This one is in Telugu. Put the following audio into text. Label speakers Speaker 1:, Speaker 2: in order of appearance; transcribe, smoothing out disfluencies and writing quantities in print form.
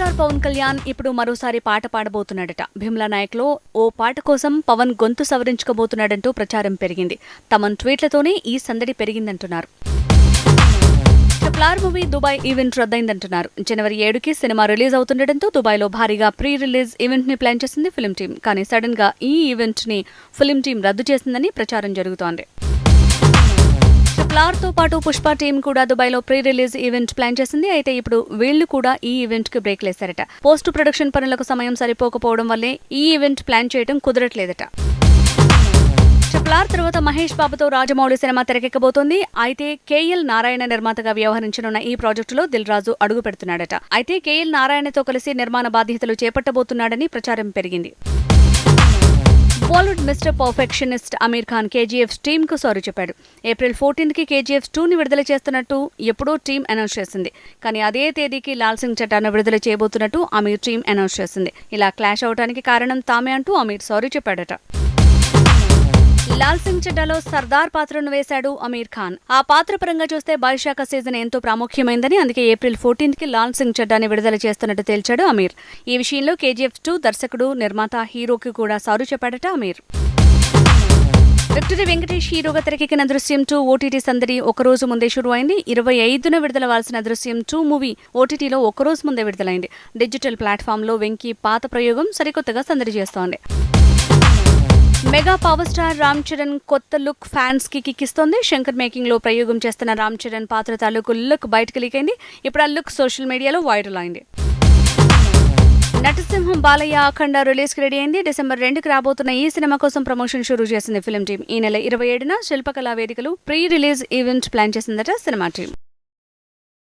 Speaker 1: స్టార్ పవన్ కళ్యాణ్ ఇప్పుడు మరోసారి పాట పాడబోతున్నాడట. భీమ్లా నాయక్లో ఓ పాట కోసం పవన్ గొంతు సవరించుకోబోతున్నాడంటూ ప్రచారం పెరిగింది. తమన్ ట్వీట్లతోనే ఈ సందడి పెరిగిందంటున్నారు. ఫ్లవర్ మూవీ దుబాయ్ ఈవెంట్ రద్దయిందంటున్నారు. జనవరి 7కి సినిమా రిలీజ్ అవుతుండటంతో దుబాయ్లో భారీగా ప్రీ రిలీజ్ ఈవెంట్ ని ప్లాన్ చేసింది ఫిల్మ్ టీం. కానీ సడన్ గా ఈ ఈవెంట్ ని ఫిల్మ్ టీం రద్దు చేసిందని ప్రచారం జరుగుతోంది. ఫ్లవర్ తో పాటు పుష్ప టీం కూడా దుబాయ్లో ప్రీ రిలీజ్ ఈవెంట్ ప్లాన్ చేసింది. అయితే ఇప్పుడు వీళ్లు కూడా ఈ ఈవెంట్ కి బ్రేక్ లేశారట. పోస్ట్ ప్రొడక్షన్ పనులకు సమయం సరిపోకపోవడం వల్లే ఈ ఈవెంట్ ప్లాన్ చేయడం కుదరట్లేదట. ఫ్లవర్ తర్వాత మహేష్ బాబుతో రాజమౌళి సినిమా తెరకెక్కబోతోంది. అయితే కేఎల్ నారాయణ నిర్మాతగా వ్యవహరించనున్న ఈ ప్రాజెక్టులో దిల్ రాజు అడుగు పెడుతున్నాడట. అయితే కేఎల్ నారాయణతో కలిసి నిర్మాణ బాధ్యతలు చేపట్టబోతున్నాడని ప్రచారం పెరిగింది. Bollywood mister perfectionist Aamir Khan KGF team కు సారీ చెప్పాడు. ఏప్రిల్ 14కి కేజీఎఫ్ 2ని విడుదల చేస్తున్నట్టు ఎప్పుడో టీం అనౌన్స్ చేసింది. కానీ అదే తేదీకి లాల్ సింగ్ చడ్డాను విడుదల చేయబోతున్నట్టు అమీర్ టీం అనౌన్స్ చేసింది. ఇలా క్లాష్ అవడానికి కారణం తామే అంటూ అమీర్ సారీ చెప్పాడట. లాల్ సింగ్ చడ్డాలో సర్దార్ పాత్రను వేశాడు అమీర్ ఖాన్. ఆ పాత్ర పరంగా చూస్తే బాయిషాఖ సీజన్ ఎంతో ప్రాముఖ్యమైందని, అందుకే ఏప్రిల్ 14కి లాల్ సింగ్ చడ్డాని విడుదల చేస్తున్నట్టు తేల్చాడు అమీర్. ఈ విషయంలో కేజీఎఫ్ 2 దర్శకుడు, నిర్మాత, హీరోకి కూడా సారీ చెప్పాడట అమీర్. విక్టరీ వెంకటేష్ హీరోగా తెరకెక్కిన దృశ్యం 2 ఓటీటీ సందడి ఒకరోజు ముందే షురు అయింది. 25న విడుదలవాల్సిన దృశ్యం 2 మూవీ ఓటీటీలో ఒకరోజు ముందే విడుదలైంది. డిజిటల్ ప్లాట్ఫామ్లో వెంకీ పాత ప్రయోగం సరికొత్తగా సందడి చేస్తోంది. Mega power star Ram Charan కొత్త లుక్ ఫ్యాన్స్ కి కిక్కిస్తోంది. శంకర్ మేకింగ్ లో ప్రయోగం చేస్తున్న రామ్ చరణ్ పాత్ర తాలూకు లుక్ బయటకు లీక్ అయింది. ఇప్పుడు ఆ లుక్ సోషల్ మీడియాలో వైరల్ అయింది. నటసింహం బాలయ్య అఖండ రిలీజ్ కి రెడీ అయింది. డిసెంబర్ 2కి రాబోతున్న ఈ సినిమా కోసం ప్రమోషన్ షురూ చేసింది ఫిల్మ్ టీం. ఈ నెల 27న శిల్పకళా వేదికలు ప్రీ రిలీజ్ ఈవెంట్ ప్లాన్ చేసిందట సినిమా టీం.